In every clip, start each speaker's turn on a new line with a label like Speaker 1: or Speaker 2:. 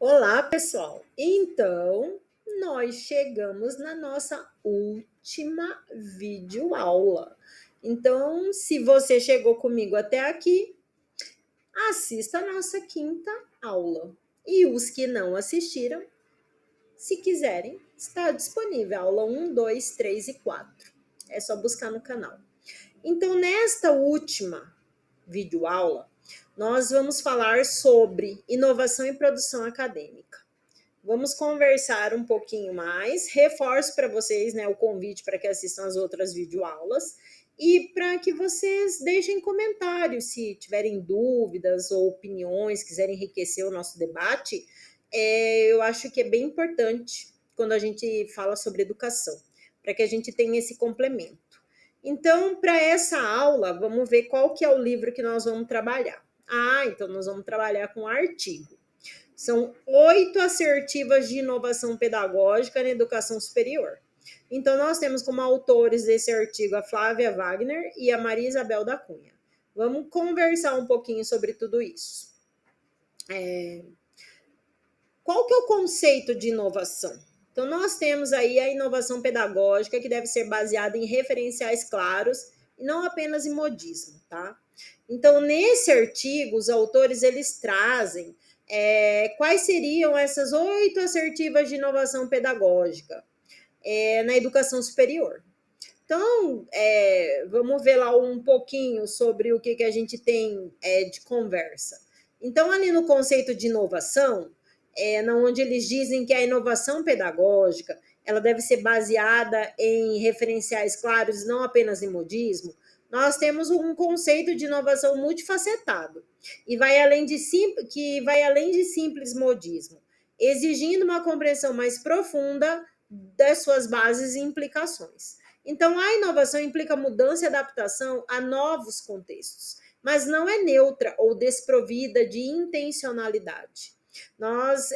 Speaker 1: Olá, pessoal! Então, nós chegamos na nossa última videoaula. Então, se você chegou comigo até aqui, assista a nossa quinta aula. E os que não assistiram, se quiserem, está disponível a aula 1, 2, 3 e 4. É só buscar no canal. Então, nesta última videoaula, nós vamos falar sobre inovação e produção acadêmica. Vamos conversar um pouquinho mais. Reforço para vocês, né, o convite para que assistam as outras videoaulas e para que vocês deixem comentários se tiverem dúvidas ou opiniões, quiserem enriquecer o nosso debate. Eu acho que é bem importante quando a gente fala sobre educação, para que a gente tenha esse complemento. Então, para essa aula, vamos ver qual que é o livro que nós vamos trabalhar. Então nós vamos trabalhar com artigo. São 8 assertivas de inovação pedagógica na educação superior. Então, nós temos como autores desse artigo a Flávia Wagner e a Maria Isabel da Cunha. Vamos conversar um pouquinho sobre tudo isso. Qual que é o conceito de inovação? Então, nós temos aí a inovação pedagógica, que deve ser baseada em referenciais claros e não apenas em modismo, tá? Então, nesse artigo, os autores, eles trazem quais seriam essas 8 assertivas de inovação pedagógica na educação superior. Então, vamos ver lá um pouquinho sobre o que a gente tem de conversa. Então, ali no conceito de inovação, onde eles dizem que a inovação pedagógica ela deve ser baseada em referenciais claros, não apenas em modismo, nós temos um conceito de inovação multifacetado e vai além de simples modismo, exigindo uma compreensão mais profunda das suas bases e implicações. Então, a inovação implica mudança e adaptação a novos contextos, mas não é neutra ou desprovida de intencionalidade. Nós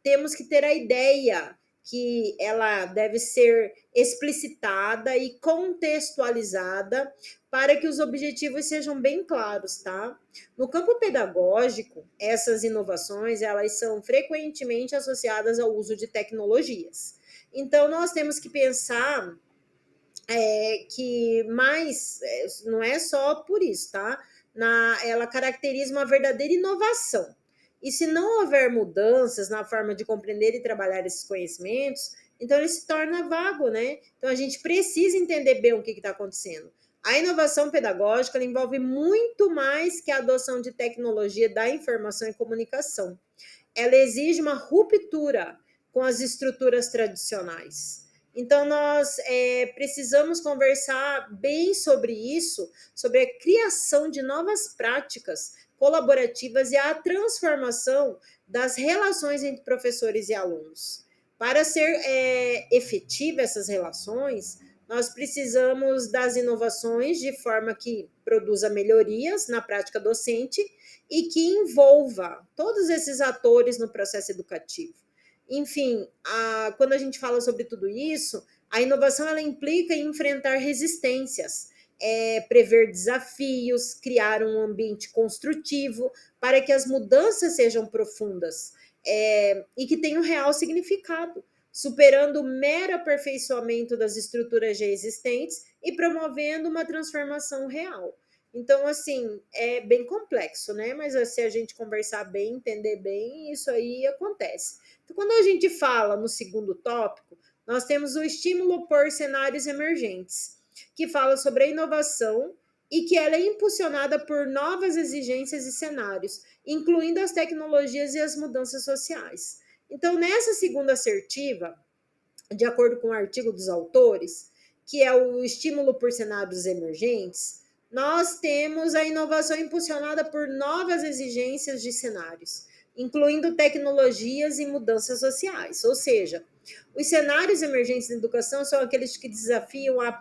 Speaker 1: temos que ter a ideia que ela deve ser explicitada e contextualizada para que os objetivos sejam bem claros, tá? No campo pedagógico, essas inovações, elas são frequentemente associadas ao uso de tecnologias. Então, nós temos que pensar que mais, não é só por isso, tá? Ela caracteriza uma verdadeira inovação. E se não houver mudanças na forma de compreender e trabalhar esses conhecimentos, então ele se torna vago, né? Então a gente precisa entender bem o que está acontecendo. A inovação pedagógica ela envolve muito mais que a adoção de tecnologia da informação e comunicação. Ela exige uma ruptura com as estruturas tradicionais. Então, nós precisamos conversar bem sobre isso, sobre a criação de novas práticas colaborativas e a transformação das relações entre professores e alunos. Para ser efetiva essas relações, nós precisamos das inovações de forma que produza melhorias na prática docente e que envolva todos esses atores no processo educativo. Enfim, quando a gente fala sobre tudo isso, a inovação ela implica em enfrentar resistências, prever desafios, criar um ambiente construtivo para que as mudanças sejam profundas e que tenham real significado, superando o mero aperfeiçoamento das estruturas já existentes e promovendo uma transformação real. Então, assim, é bem complexo, né? Mas se a gente conversar bem, entender bem, isso aí acontece. Então, quando a gente fala no segundo tópico, nós temos o estímulo por cenários emergentes, que fala sobre a inovação e que ela é impulsionada por novas exigências e cenários, incluindo as tecnologias e as mudanças sociais. Então, nessa segunda assertiva, de acordo com o artigo dos autores, que é o estímulo por cenários emergentes, nós temos a inovação impulsionada por novas exigências de cenários, incluindo tecnologias e mudanças sociais. Ou seja, os cenários emergentes da educação são aqueles que desafiam a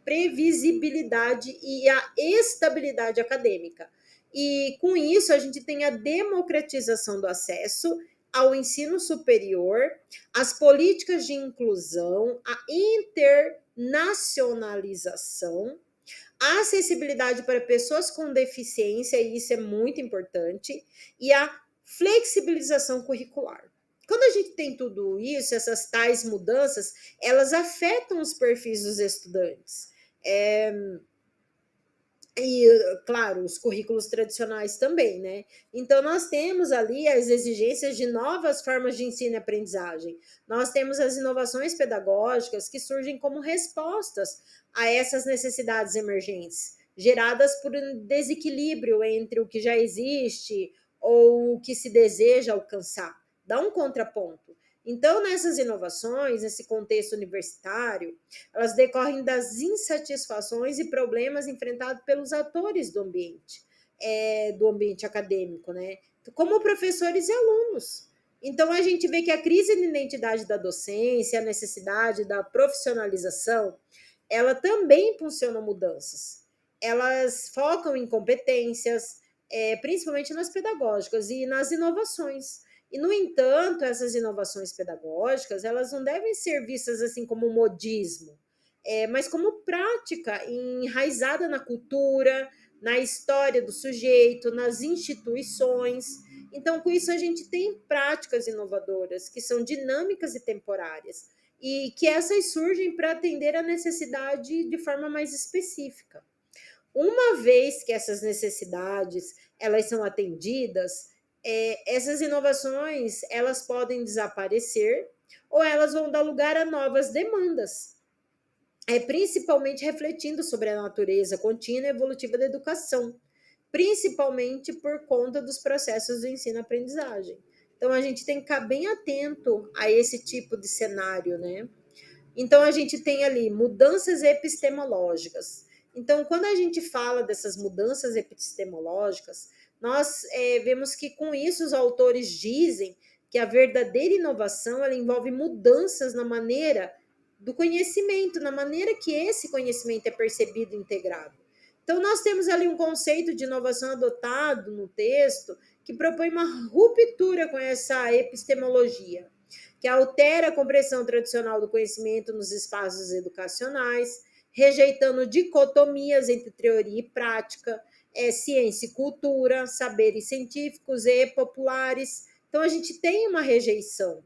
Speaker 1: previsibilidade e a estabilidade acadêmica. E com isso, a gente tem a democratização do acesso ao ensino superior, as políticas de inclusão, a internacionalização, a acessibilidade para pessoas com deficiência, e isso é muito importante, e a Flexibilização curricular. Quando a gente tem tudo isso, essas tais mudanças, elas afetam os perfis dos estudantes. E, claro, os currículos tradicionais também, né? Então, nós temos ali as exigências de novas formas de ensino e aprendizagem. Nós temos as inovações pedagógicas que surgem como respostas a essas necessidades emergentes, geradas por um desequilíbrio entre o que já existe ou o que se deseja alcançar. Dá um contraponto. Então, nessas inovações, nesse contexto universitário, elas decorrem das insatisfações e problemas enfrentados pelos atores do ambiente acadêmico, né? Como professores e alunos. Então, a gente vê que a crise de identidade da docência, a necessidade da profissionalização, ela também impulsiona mudanças. Elas focam em competências, principalmente nas pedagógicas e nas inovações. E, no entanto, essas inovações pedagógicas, elas não devem ser vistas assim como modismo, mas como prática enraizada na cultura, na história do sujeito, nas instituições. Então, com isso, a gente tem práticas inovadoras que são dinâmicas e temporárias, e que essas surgem para atender a necessidade de forma mais específica. Uma vez que essas necessidades elas são atendidas, essas inovações elas podem desaparecer ou elas vão dar lugar a novas demandas, principalmente refletindo sobre a natureza contínua e evolutiva da educação, principalmente por conta dos processos do ensino-aprendizagem. Então, a gente tem que ficar bem atento a esse tipo de cenário, né? Então, a gente tem ali mudanças epistemológicas. Então, quando a gente fala dessas mudanças epistemológicas, nós vemos que com isso os autores dizem que a verdadeira inovação ela envolve mudanças na maneira do conhecimento, na maneira que esse conhecimento é percebido e integrado. Então, nós temos ali um conceito de inovação adotado no texto que propõe uma ruptura com essa epistemologia, que altera a compreensão tradicional do conhecimento nos espaços educacionais, rejeitando dicotomias entre teoria e prática, ciência e cultura, saberes científicos e populares. Então, a gente tem uma rejeição.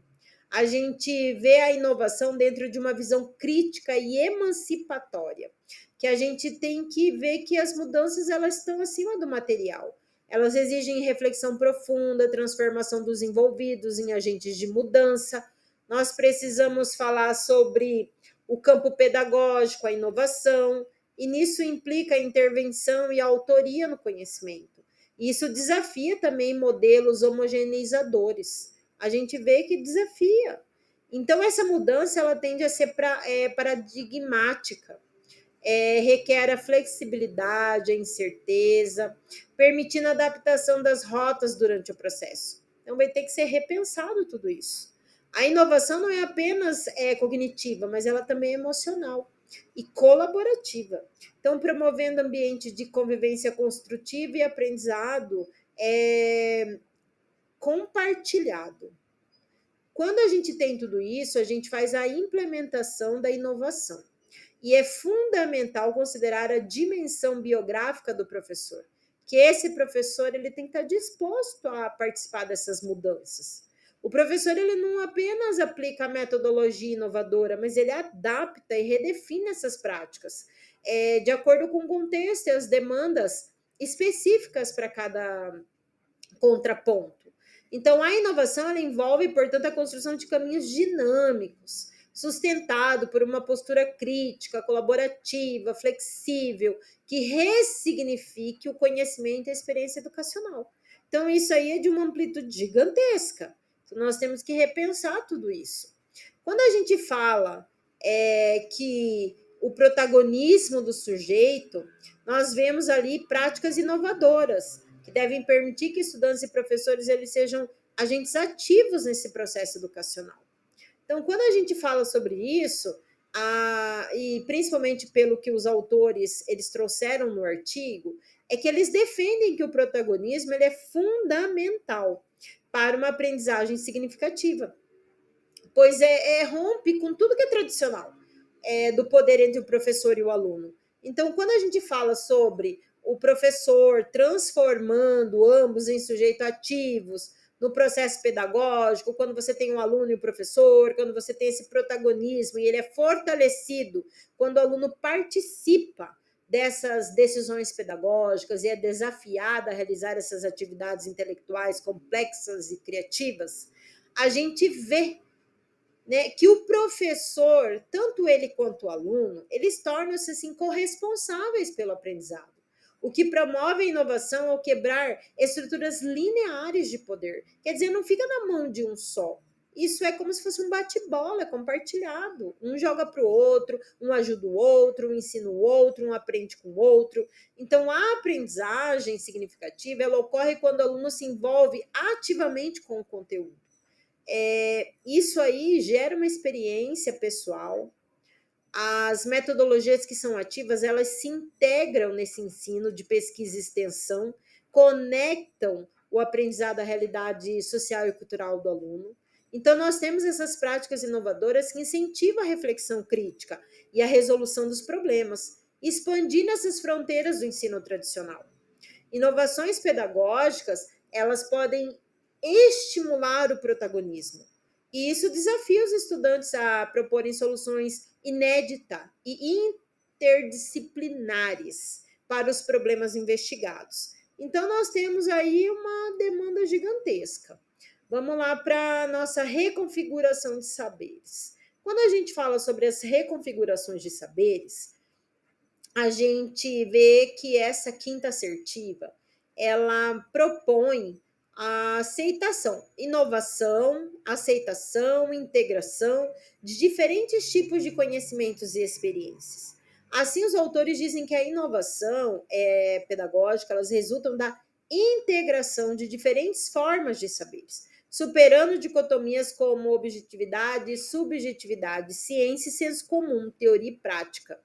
Speaker 1: A gente vê a inovação dentro de uma visão crítica e emancipatória, que a gente tem que ver que as mudanças elas estão acima do material. Elas exigem reflexão profunda, transformação dos envolvidos em agentes de mudança. Nós precisamos falar sobre o campo pedagógico, a inovação, e nisso implica a intervenção e a autoria no conhecimento. Isso desafia também modelos homogeneizadores. A gente vê que desafia. Então, essa mudança ela tende a ser paradigmática. Requer a flexibilidade, a incerteza, permitindo a adaptação das rotas durante o processo. Então, vai ter que ser repensado tudo isso. A inovação não é apenas cognitiva, mas ela também é emocional e colaborativa. Então, promovendo ambiente de convivência construtiva e aprendizado compartilhado. Quando a gente tem tudo isso, a gente faz a implementação da inovação. E é fundamental considerar a dimensão biográfica do professor, que esse professor ele tem que estar disposto a participar dessas mudanças. O professor ele não apenas aplica a metodologia inovadora, mas ele adapta e redefine essas práticas de acordo com o contexto e as demandas específicas para cada contraponto. Então, a inovação ela envolve, portanto, a construção de caminhos dinâmicos, sustentado por uma postura crítica, colaborativa, flexível, que ressignifique o conhecimento e a experiência educacional. Então, isso aí é de uma amplitude gigantesca. Então, nós temos que repensar tudo isso. Quando a gente fala que o protagonismo do sujeito, nós vemos ali práticas inovadoras, que devem permitir que estudantes e professores eles sejam agentes ativos nesse processo educacional. Então, quando a gente fala sobre isso, e principalmente pelo que os autores eles trouxeram no artigo, é que eles defendem que o protagonismo ele é fundamental para uma aprendizagem significativa, pois rompe com tudo que é tradicional, do poder entre o professor e o aluno. Então, quando a gente fala sobre o professor transformando ambos em sujeitos ativos, no processo pedagógico, quando você tem um aluno e um professor, quando você tem esse protagonismo e ele é fortalecido, quando o aluno participa dessas decisões pedagógicas e é desafiado a realizar essas atividades intelectuais complexas e criativas, a gente vê, né, que o professor, tanto ele quanto o aluno, eles tornam-se assim, corresponsáveis pelo aprendizado. O que promove a inovação ao quebrar estruturas lineares de poder. Quer dizer, não fica na mão de um só. Isso é como se fosse um bate-bola, é compartilhado. Um joga para o outro, um ajuda o outro, um ensina o outro, um aprende com o outro. Então, a aprendizagem significativa, ela ocorre quando o aluno se envolve ativamente com o conteúdo. Isso aí gera uma experiência pessoal. As metodologias que são ativas, elas se integram nesse ensino de pesquisa e extensão, conectam o aprendizado à realidade social e cultural do aluno. Então, nós temos essas práticas inovadoras que incentivam a reflexão crítica e a resolução dos problemas, expandindo essas fronteiras do ensino tradicional. Inovações pedagógicas, elas podem estimular o protagonismo. E isso desafia os estudantes a proporem soluções inéditas e interdisciplinares para os problemas investigados. Então, nós temos aí uma demanda gigantesca. Vamos lá para a nossa reconfiguração de saberes. Quando a gente fala sobre as reconfigurações de saberes, a gente vê que essa quinta assertiva, ela propõe a aceitação, inovação, aceitação, integração de diferentes tipos de conhecimentos e experiências. Assim, os autores dizem que a inovação pedagógica, elas resultam da integração de diferentes formas de saberes, superando dicotomias como objetividade, subjetividade, ciência e senso comum, teoria e prática.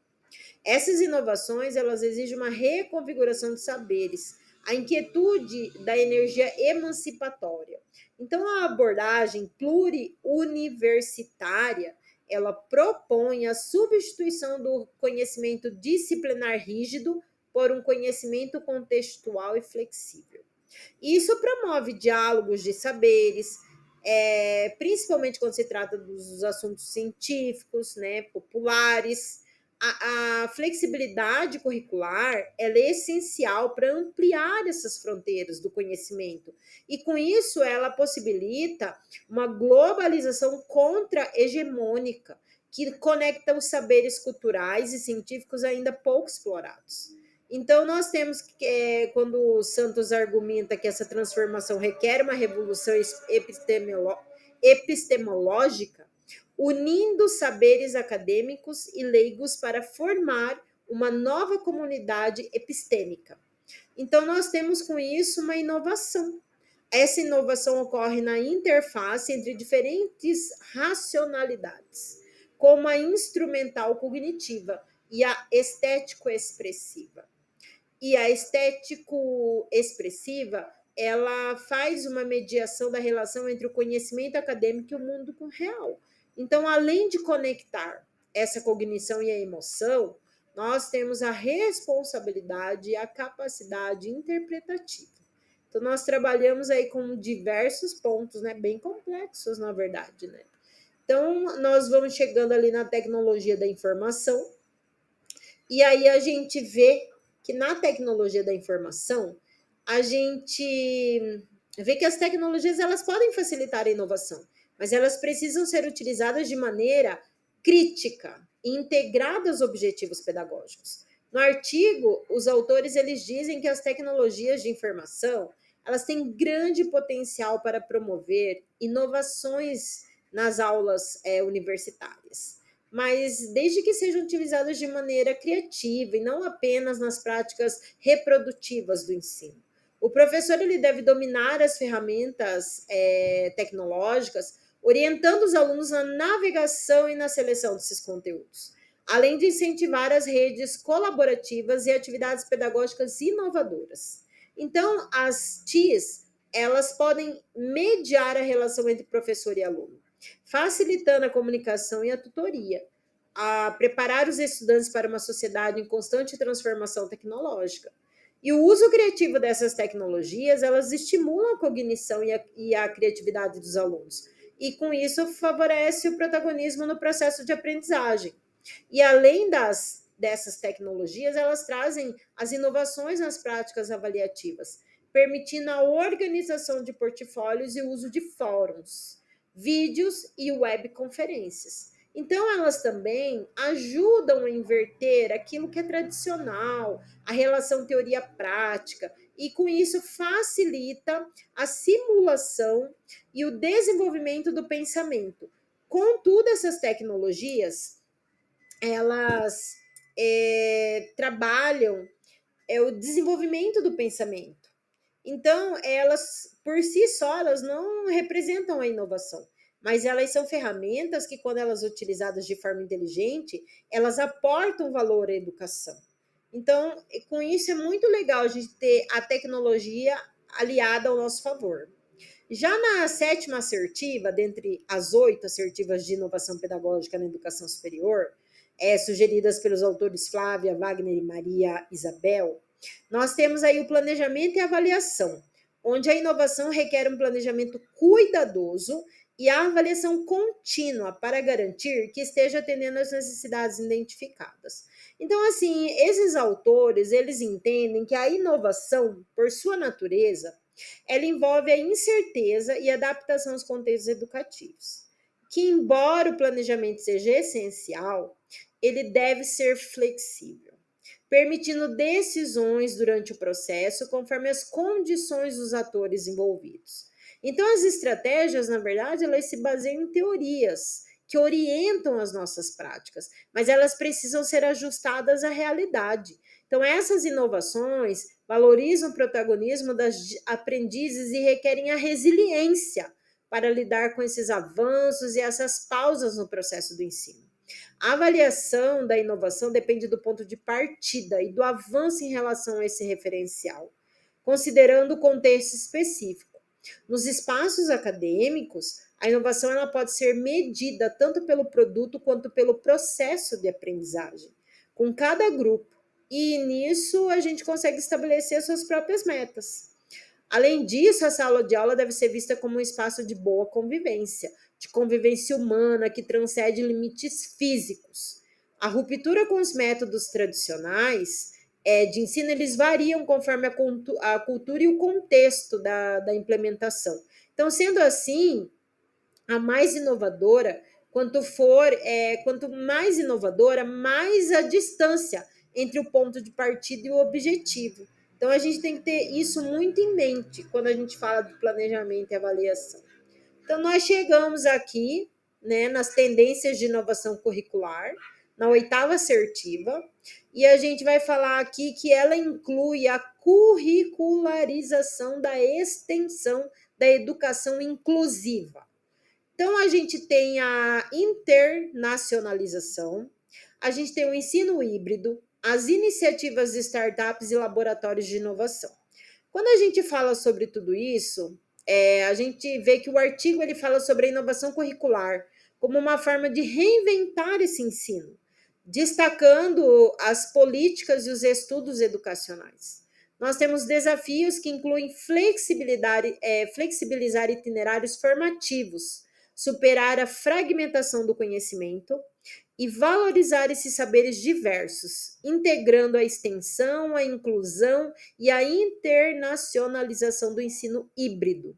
Speaker 1: Essas inovações, elas exigem uma reconfiguração de saberes, a inquietude da energia emancipatória. Então, a abordagem pluriuniversitária, ela propõe a substituição do conhecimento disciplinar rígido por um conhecimento contextual e flexível. Isso promove diálogos de saberes, principalmente quando se trata dos assuntos científicos, né, populares. A flexibilidade curricular ela é essencial para ampliar essas fronteiras do conhecimento. E com isso, ela possibilita uma globalização contra-hegemônica, que conecta os saberes culturais e científicos ainda pouco explorados. Então, nós temos que, quando o Santos argumenta que essa transformação requer uma revolução epistemológica, unindo saberes acadêmicos e leigos para formar uma nova comunidade epistêmica. Então, nós temos com isso uma inovação. Essa inovação ocorre na interface entre diferentes racionalidades, como a instrumental cognitiva e a estético-expressiva. E a estético-expressiva, ela faz uma mediação da relação entre o conhecimento acadêmico e o mundo real. Então, além de conectar essa cognição e a emoção, nós temos a responsabilidade e a capacidade interpretativa. Então, nós trabalhamos aí com diversos pontos, né, bem complexos, na verdade, né? Então, nós vamos chegando ali na tecnologia da informação, e aí a gente vê que na tecnologia da informação, a gente vê que as tecnologias elas podem facilitar a inovação, mas elas precisam ser utilizadas de maneira crítica e integradas aos objetivos pedagógicos. No artigo, os autores eles dizem que as tecnologias de informação elas têm grande potencial para promover inovações nas aulas universitárias, mas desde que sejam utilizadas de maneira criativa e não apenas nas práticas reprodutivas do ensino. O professor ele deve dominar as ferramentas tecnológicas, orientando os alunos na navegação e na seleção desses conteúdos, além de incentivar as redes colaborativas e atividades pedagógicas inovadoras. Então, as TIs, elas podem mediar a relação entre professor e aluno, facilitando a comunicação e a tutoria, a preparar os estudantes para uma sociedade em constante transformação tecnológica. E o uso criativo dessas tecnologias, elas estimulam a cognição e a criatividade dos alunos. E com isso favorece o protagonismo no processo de aprendizagem. E além dessas tecnologias, elas trazem as inovações nas práticas avaliativas, permitindo a organização de portfólios e o uso de fóruns, vídeos e webconferências. Então, elas também ajudam a inverter aquilo que é tradicional, a relação teoria-prática, e com isso facilita a simulação e o desenvolvimento do pensamento. Contudo, essas tecnologias, elas trabalham o desenvolvimento do pensamento. Então, elas, por si só, elas não representam a inovação, mas elas são ferramentas que, quando elas utilizadas de forma inteligente, elas aportam valor à educação. Então, com isso é muito legal a gente ter a tecnologia aliada ao nosso favor. Já na sétima assertiva, dentre as 8 assertivas de inovação pedagógica na educação superior, sugeridas pelos autores Flávia, Wagner e Maria Isabel, nós temos aí o planejamento e avaliação, onde a inovação requer um planejamento cuidadoso e a avaliação contínua para garantir que esteja atendendo às necessidades identificadas. Então, assim, esses autores, eles entendem que a inovação, por sua natureza, ela envolve a incerteza e adaptação aos contextos educativos, que, embora o planejamento seja essencial, ele deve ser flexível, permitindo decisões durante o processo conforme as condições dos atores envolvidos. Então, as estratégias, na verdade, elas se baseiam em teorias que orientam as nossas práticas, mas elas precisam ser ajustadas à realidade. Então, essas inovações valorizam o protagonismo das aprendizes e requerem a resiliência para lidar com esses avanços e essas pausas no processo do ensino. A avaliação da inovação depende do ponto de partida e do avanço em relação a esse referencial, considerando o contexto específico. Nos espaços acadêmicos, a inovação ela pode ser medida tanto pelo produto quanto pelo processo de aprendizagem, com cada grupo. E nisso a gente consegue estabelecer suas próprias metas. Além disso, a sala de aula deve ser vista como um espaço de boa convivência, de convivência humana que transcende limites físicos. A ruptura com os métodos tradicionais de ensino, eles variam conforme a cultura e o contexto da implementação. Então, sendo assim, a mais inovadora, quanto mais inovadora, mais a distância entre o ponto de partida e o objetivo. Então, a gente tem que ter isso muito em mente quando a gente fala do planejamento e avaliação. Então, nós chegamos aqui, né, nas tendências de inovação curricular, na 8ª assertiva, e a gente vai falar aqui que ela inclui a curricularização da extensão da educação inclusiva. Então, a gente tem a internacionalização, a gente tem o ensino híbrido, as iniciativas de startups e laboratórios de inovação. Quando a gente fala sobre tudo isso, a gente vê que o artigo ele fala sobre a inovação curricular como uma forma de reinventar esse ensino, destacando as políticas e os estudos educacionais. Nós temos desafios que incluem flexibilizar itinerários formativos, superar a fragmentação do conhecimento e valorizar esses saberes diversos, integrando a extensão, a inclusão e a internacionalização do ensino híbrido.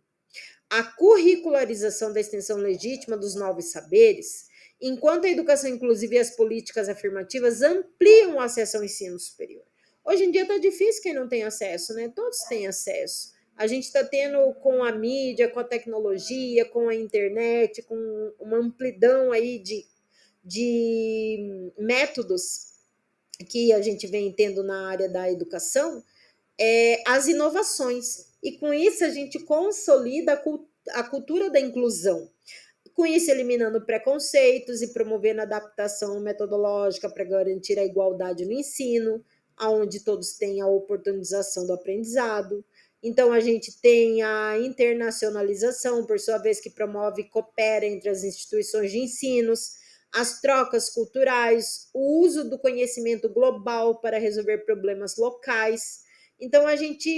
Speaker 1: A curricularização da extensão legítima dos novos saberes, enquanto a educação inclusiva e as políticas afirmativas ampliam o acesso ao ensino superior. Hoje em dia está difícil quem não tem acesso, né? Todos têm acesso. A gente está tendo com a mídia, com a tecnologia, com a internet, com uma amplidão aí de métodos que a gente vem tendo na área da educação, as inovações. E com isso a gente consolida a cultura da inclusão. Com isso, eliminando preconceitos e promovendo adaptação metodológica para garantir a igualdade no ensino, onde todos têm a oportunização do aprendizado. Então, a gente tem a internacionalização, por sua vez, que promove e coopera entre as instituições de ensinos, as trocas culturais, o uso do conhecimento global para resolver problemas locais. Então a gente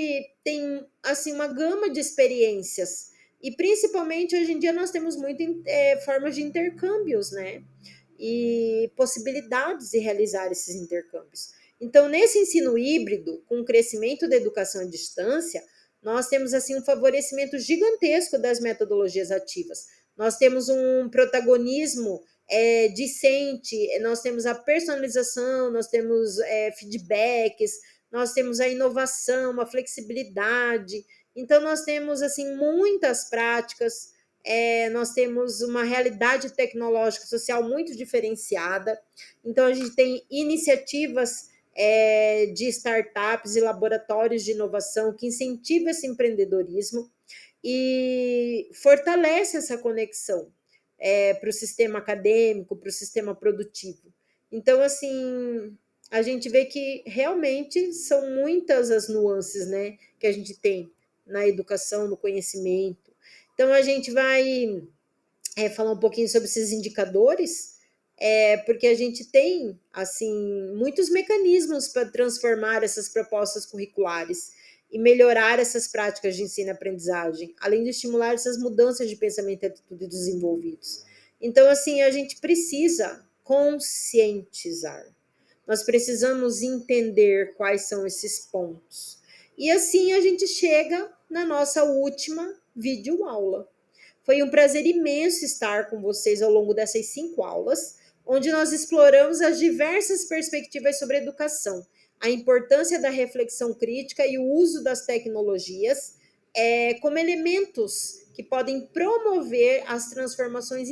Speaker 1: tem assim uma gama de experiências e principalmente hoje em dia nós temos formas de intercâmbios, né? E possibilidades de realizar esses intercâmbios. Então, nesse ensino híbrido, com o crescimento da educação à distância, nós temos assim um favorecimento gigantesco das metodologias ativas. Nós temos um protagonismo discente, nós temos a personalização, nós temos feedbacks, nós temos a inovação, a flexibilidade. Então, nós temos assim muitas práticas, nós temos uma realidade tecnológica social muito diferenciada. Então, a gente tem iniciativas de startups e laboratórios de inovação que incentivam esse empreendedorismo e fortalece essa conexão para o sistema acadêmico, para o sistema produtivo. Então, assim, a gente vê que realmente são muitas as nuances, né, que a gente tem na educação, no conhecimento. Então, a gente vai falar um pouquinho sobre esses indicadores, porque a gente tem assim muitos mecanismos para transformar essas propostas curriculares e melhorar essas práticas de ensino-aprendizagem, além de estimular essas mudanças de pensamento e atitude dos envolvidos. Então, assim, a gente precisa conscientizar. Nós precisamos entender quais são esses pontos. E assim a gente chega na nossa última videoaula. Foi um prazer imenso estar com vocês ao longo dessas 5 aulas, onde nós exploramos as diversas perspectivas sobre educação, a importância da reflexão crítica e o uso das tecnologias como elementos que podem promover as transformações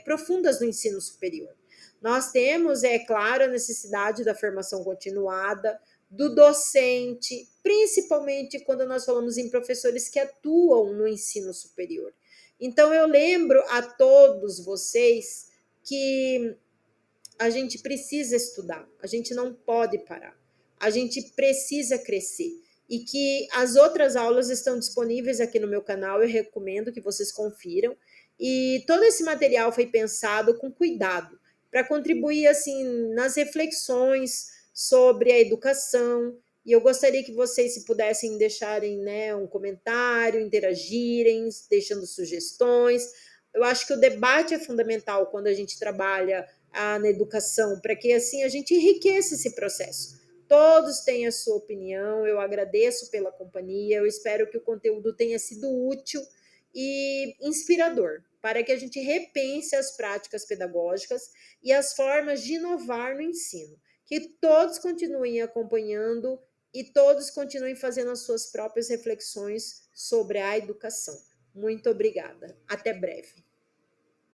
Speaker 1: profundas no ensino superior. Nós temos, é claro, a necessidade da formação continuada, do docente, principalmente quando nós falamos em professores que atuam no ensino superior. Então, eu lembro a todos vocês que a gente precisa estudar, a gente não pode parar, a gente precisa crescer. E que as outras aulas estão disponíveis aqui no meu canal, eu recomendo que vocês confiram. E todo esse material foi pensado com cuidado para contribuir assim nas reflexões sobre a educação. E eu gostaria que vocês, se pudessem, deixarem um comentário, interagirem, deixando sugestões. Eu acho que o debate é fundamental quando a gente trabalha na educação, para que assim a gente enriqueça esse processo. Todos têm a sua opinião, eu agradeço pela companhia, eu espero que o conteúdo tenha sido útil e inspirador, para que a gente repense as práticas pedagógicas e as formas de inovar no ensino. Que todos continuem acompanhando e todos continuem fazendo as suas próprias reflexões sobre a educação. Muito obrigada. Até breve.